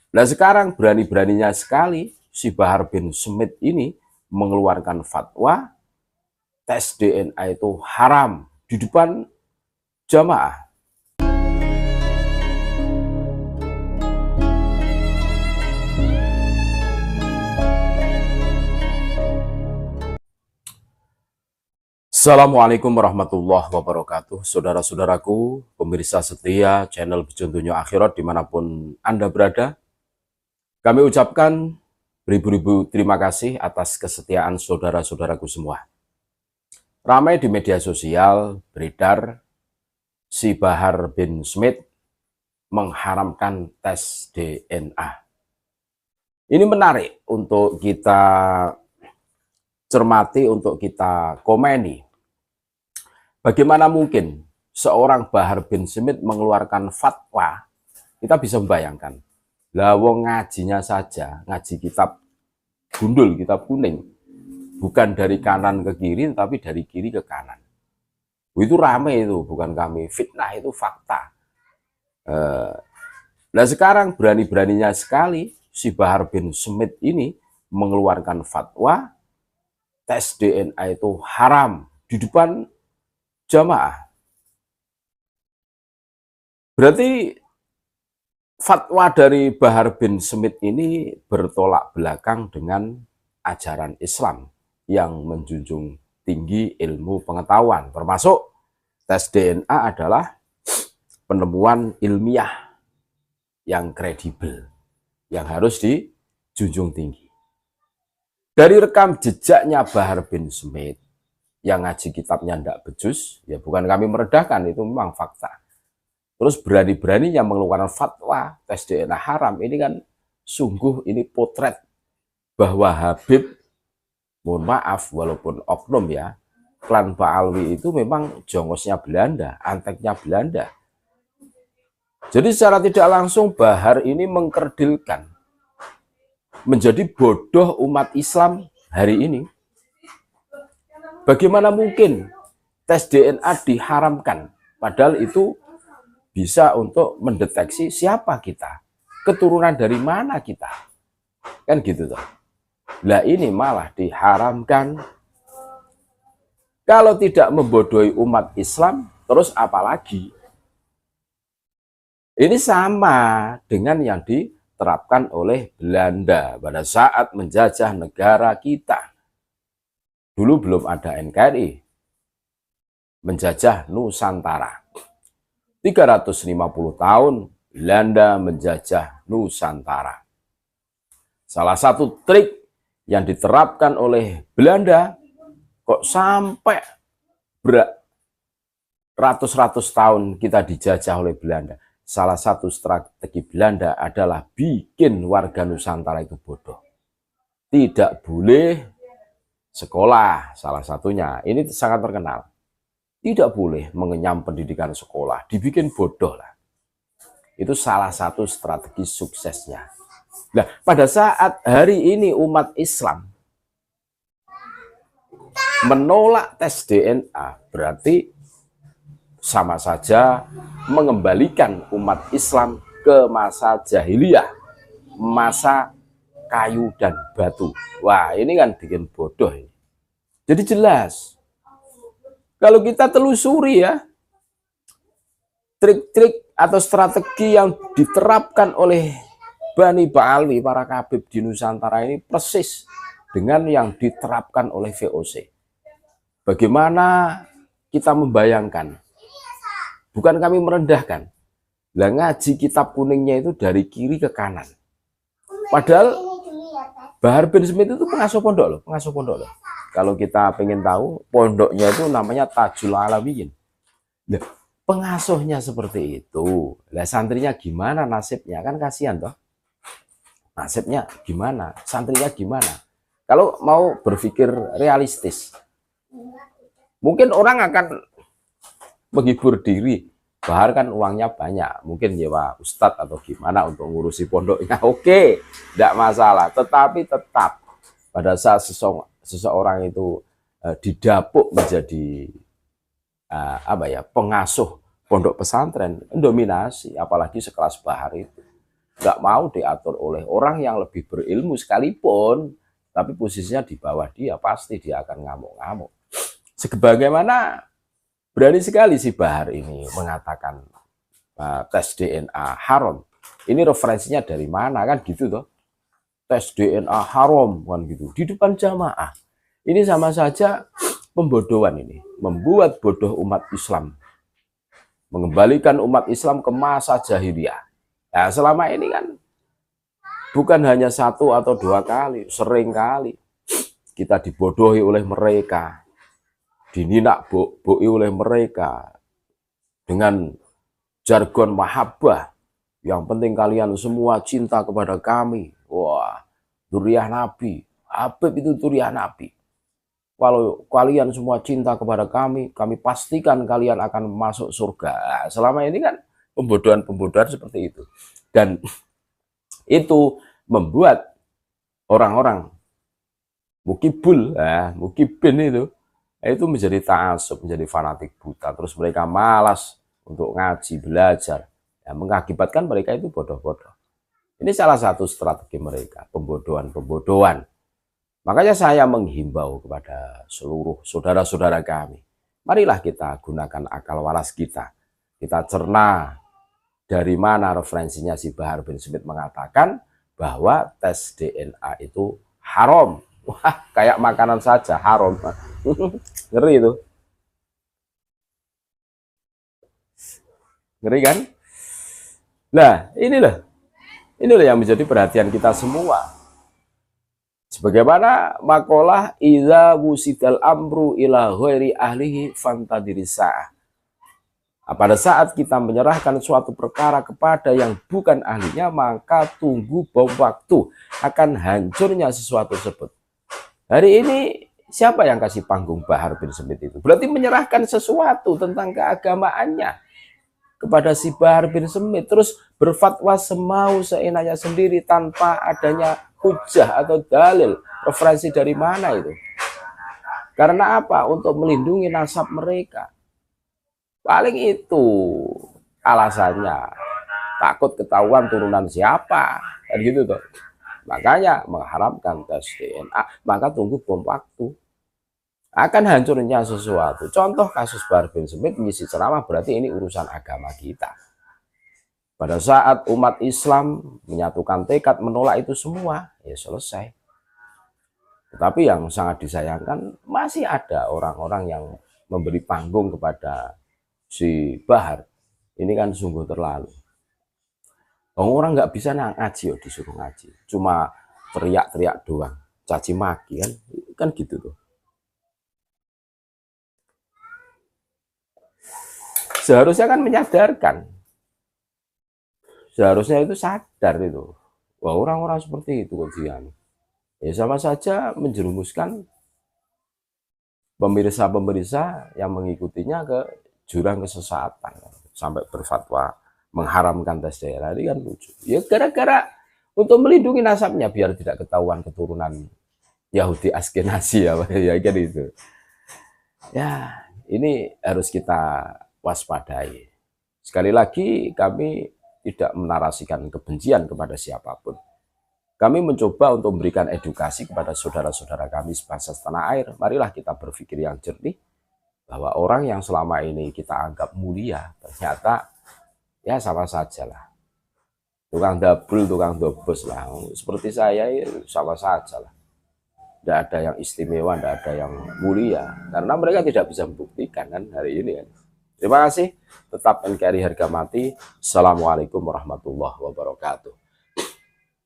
Nah sekarang berani-beraninya sekali si Bahar bin Smith ini mengeluarkan fatwa tes DNA itu haram di depan jamaah. Assalamualaikum warahmatullahi wabarakatuh. Saudara-saudaraku, pemirsa setia channel Petunjuk Akhirat dimanapun Anda berada, kami ucapkan beribu-ribu terima kasih atas kesetiaan saudara-saudaraku semua. Ramai di media sosial beredar si Bahar bin Smith mengharamkan tes DNA. Ini menarik untuk kita cermati, untuk kita komeni. Bagaimana mungkin seorang Bahar bin Smith mengeluarkan fatwa? Kita bisa membayangkan. Lah wong ngajinya saja, ngaji kitab gundul, kitab kuning. Bukan dari kanan ke kiri, tapi dari kiri ke kanan. Itu rame itu, bukan kami. Fitnah itu fakta. Nah sekarang berani-beraninya sekali si Bahar bin Smith ini mengeluarkan fatwa tes DNA itu haram di depan jamaah. Berarti fatwa dari Bahar bin Smith ini bertolak belakang dengan ajaran Islam yang menjunjung tinggi ilmu pengetahuan, termasuk tes DNA adalah penemuan ilmiah yang kredibel, yang harus dijunjung tinggi. Dari rekam jejaknya Bahar bin Smith, yang ngaji kitabnya ndak becus, ya bukan kami meredahkan, itu memang fakta. Terus berani-beraninya mengeluarkan fatwa tes DNA haram, ini kan sungguh ini potret bahwa Habib, mohon maaf walaupun oknum ya, klan Ba'alwi itu memang jongosnya Belanda, anteknya Belanda. Jadi secara tidak langsung Bahar ini mengkerdilkan, menjadi bodoh umat Islam hari ini. Bagaimana mungkin tes DNA diharamkan? Padahal itu bisa untuk mendeteksi siapa kita, keturunan dari mana kita. Kan gitu toh. Lah ini malah diharamkan. Kalau tidak membodohi umat Islam, terus apalagi? Ini sama dengan yang diterapkan oleh Belanda pada saat menjajah negara kita. Dulu belum ada NKRI, menjajah Nusantara. 350 tahun Belanda menjajah Nusantara. Salah satu trik yang diterapkan oleh Belanda, kok sampai ratus-ratus tahun kita dijajah oleh Belanda. Salah satu strategi Belanda adalah bikin warga Nusantara itu bodoh. Tidak boleh sekolah, salah satunya. Ini sangat terkenal. Tidak boleh mengenyam pendidikan sekolah, dibikin bodoh lah. Itu salah satu strategi suksesnya. Nah, pada saat hari ini umat Islam menolak tes DNA, berarti sama saja mengembalikan umat Islam ke masa jahiliyah, masa kayu dan batu. Wah, ini kan bikin bodoh. Jadi jelas, kalau kita telusuri ya, trik-trik atau strategi yang diterapkan oleh Bani Ba'alwi, para kabib di Nusantara ini persis dengan yang diterapkan oleh VOC. Bagaimana kita membayangkan, bukan kami merendahkan, lah ngaji kitab kuningnya itu dari kiri ke kanan. Padahal Bahar bin Smith itu pengasuh pondok loh, pengasuh pondok loh. Kalau kita pengen tahu, pondoknya itu namanya Tajul Alawiyin. Nah, pengasuhnya seperti itu. Lah santrinya gimana nasibnya? Kan kasihan toh. Nasibnya gimana? Santrinya gimana? Kalau mau berpikir realistis, mungkin orang akan menghibur diri. Bahar kan uangnya banyak, mungkin nyewa ustadz atau gimana untuk ngurusi pondoknya. Oke, tidak masalah. Tetapi tetap pada saat seseorang itu didapuk menjadi pengasuh pondok pesantren, dominasi, apalagi sekelas Bahar itu. nggak mau diatur oleh orang yang lebih berilmu sekalipun, tapi posisinya di bawah dia, pasti dia akan ngamuk-ngamuk. Sebagaimana berani sekali si Bahar ini mengatakan tes DNA haram. Ini referensinya dari mana kan gitu toh? Tes DNA haram kan gitu di depan jamaah. Ini sama saja pembodohan ini, membuat bodoh umat Islam, mengembalikan umat Islam ke masa jahiliyah. Nah, selama ini kan bukan hanya satu atau dua kali, sering kali kita dibodohi oleh mereka, dininak-boi oleh mereka dengan jargon mahabbah. Yang penting kalian semua cinta kepada kami. Wah, dzurriyyah Nabi. Habib itu dzurriyyah Nabi. Kalau kalian semua cinta kepada kami pastikan kalian akan masuk surga. Selama ini kan pembodohan-pembodohan seperti itu. Dan itu membuat orang-orang mukibul, mukibin itu menjadi ta'assub, menjadi fanatik buta. Terus mereka malas untuk ngaji, belajar. Ya, mengakibatkan mereka itu bodoh-bodoh. Ini salah satu strategi mereka, pembodohan-pembodohan. Makanya saya menghimbau kepada seluruh saudara-saudara kami, marilah kita gunakan akal waras kita. Kita cerna dari mana referensinya si Bahar bin Smith mengatakan bahwa tes DNA itu haram. Wah, kayak makanan saja haram. Ngeri itu. Ngeri kan? Nah, inilah yang menjadi perhatian kita semua. Sebagaimana makalah idza wusidal amru ila ghairi ahlihi fantadirisa'ah. Pada saat kita menyerahkan suatu perkara kepada yang bukan ahlinya, maka tunggu bom waktu akan hancurnya sesuatu tersebut. Hari ini siapa yang kasih panggung Bahar bin Smith itu? Berarti menyerahkan sesuatu tentang keagamaannya kepada si Bahar bin Smith, terus berfatwa semau seenaknya sendiri tanpa adanya hujah atau dalil, referensi dari mana itu? Karena apa? Untuk melindungi nasab mereka. Paling itu alasannya, takut ketahuan turunan siapa, kan gitu tuh. Makanya mengharapkan tes DNA, maka tunggu bom waktu. Akan hancurnya sesuatu. Contoh kasus Bahar bin Smith mengisi ceramah, berarti ini urusan agama kita. Pada saat umat Islam menyatukan tekad menolak itu semua, ya selesai. Tetapi yang sangat disayangkan, masih ada orang-orang yang memberi panggung kepada si Bahar. Ini kan sungguh terlalu. Orang nggak bisa ngaji, disuruh ngaji. Cuma teriak-teriak doang, caci maki kan gitu tuh. Seharusnya kan menyadarkan. Seharusnya itu sadar itu. Wah, orang-orang seperti itu ujian. Ya sama saja menjerumuskan pemirsa-pemirsa yang mengikutinya ke jurang kesesatan. Sampai berfatwa mengharamkan tes DNA, ini kan lucu. Ya gara-gara untuk melindungi nasabnya biar tidak ketahuan keturunan Yahudi Askenazi ya kan itu. Ya, ini harus kita waspadai. Sekali lagi kami tidak menarasikan kebencian kepada siapapun. Kami mencoba untuk memberikan edukasi kepada saudara-saudara kami sebangsa setanah air. Marilah kita berpikir yang jernih bahwa orang yang selama ini kita anggap mulia ternyata ya sama saja lah. Tukang dabul, tukang dobos lah. Seperti saya sama saja lah. Tidak ada yang istimewa, tidak ada yang mulia. Karena mereka tidak bisa membuktikan kan hari ini kan. Terima kasih. Tetap NKRI harga mati. Assalamualaikum warahmatullahi wabarakatuh.